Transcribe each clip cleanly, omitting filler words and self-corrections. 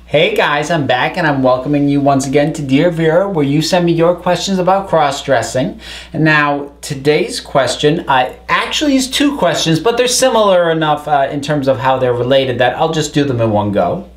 Hey guys, I'm back and I'm welcoming you once again to Dear Vera, where you send me your questions about cross-dressing. And now, today's question actually is two questions, but they're similar enough in terms of how they're related that I'll just do them in one go.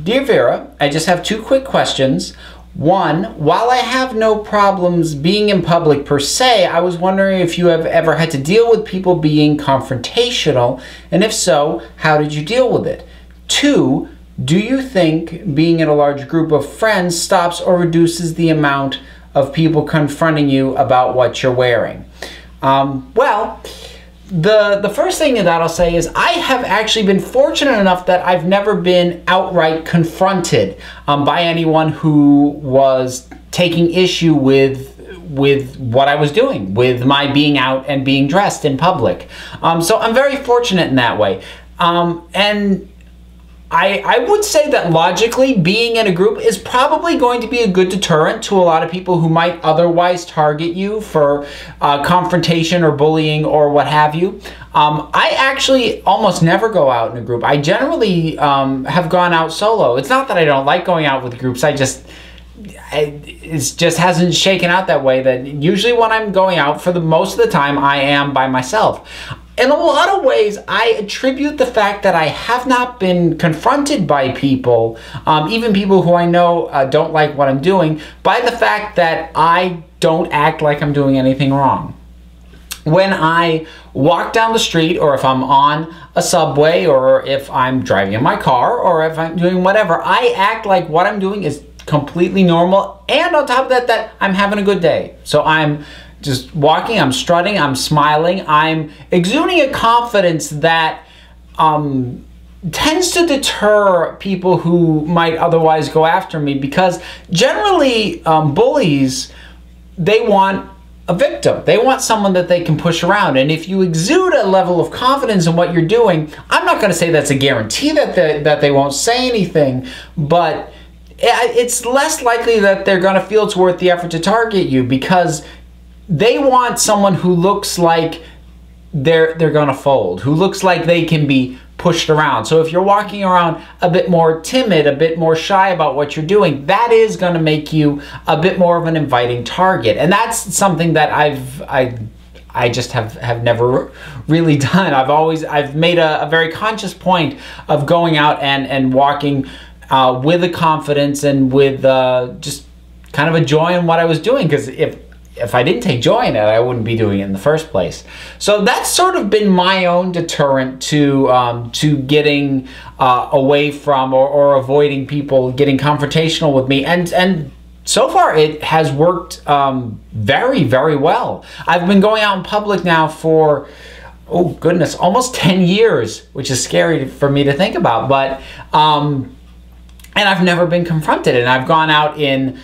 Dear Vera, I just have two quick questions. One, while I have no problems being in public per se, I was wondering if you have ever had to deal with people being confrontational, and if so, how did you deal with it? Two, do you think being in a large group of friends stops or reduces the amount of people confronting you about what you're wearing? Well, the first thing that I'll say is I have actually been fortunate enough that I've never been outright confronted by anyone who was taking issue with what I was doing, with my being out and being dressed in public. So I'm very fortunate in that way. And I would say that logically, being in a group is probably going to be a good deterrent to a lot of people who might otherwise target you for confrontation or bullying or what have you. I actually almost never go out in a group. I generally have gone out solo. It's not that I don't like going out with groups. It just hasn't shaken out that way. That usually when I'm going out, for the most of the time, I am by myself. In a lot of ways, I attribute the fact that I have not been confronted by people, even people who I know don't like what I'm doing, by the fact that I don't act like I'm doing anything wrong. When I walk down the street, or if I'm on a subway, or if I'm driving in my car, or if I'm doing whatever, I act like what I'm doing is completely normal, and on top of that, that I'm having a good day. So I'm just walking, I'm strutting, I'm smiling, I'm exuding a confidence that tends to deter people who might otherwise go after me, because generally bullies, they want a victim. They want someone that they can push around. And if you exude a level of confidence in what you're doing, I'm not going to say that's a guarantee that they won't say anything, but it's less likely that they're going to feel it's worth the effort to target you, because they want someone who looks like they're gonna fold, who looks like they can be pushed around. So if you're walking around a bit more timid, a bit more shy about what you're doing, that is gonna make you a bit more of an inviting target. And that's something that I just have never really done. I've made a very conscious point of going out and walking with a confidence and with just kind of a joy in what I was doing, because if I didn't take joy in it, I wouldn't be doing it in the first place. So that's sort of been my own deterrent to getting away from or avoiding people getting confrontational with me. And so far it has worked very, very well. I've been going out in public now for, oh goodness, almost 10 years, which is scary for me to think about. But and I've never been confronted. And I've gone out in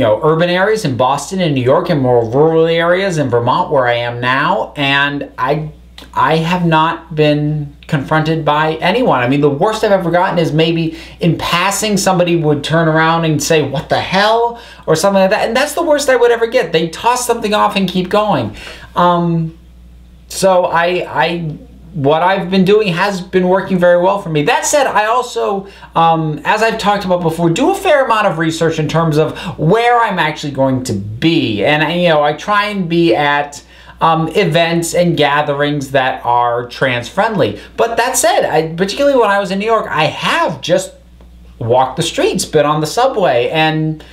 urban areas in Boston and New York, and more rural areas in Vermont where I am now, and I have not been confronted by anyone. I mean, the worst I've ever gotten is maybe in passing somebody would turn around and say, "What the hell?" or something like that, and that's the worst I would ever get. They toss something off and keep going. So what I've been doing has been working very well for me. That said, I also, as I've talked about before, do a fair amount of research in terms of where I'm actually going to be. And, I try and be at events and gatherings that are trans-friendly. But that said, particularly when I was in New York, I have just walked the streets, been on the subway, and,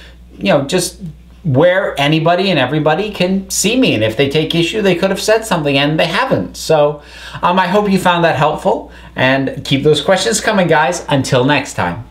just where anybody and everybody can see me, and if they take issue, they could have said something, and they haven't. So I hope you found that helpful, and keep those questions coming, guys. Until next time.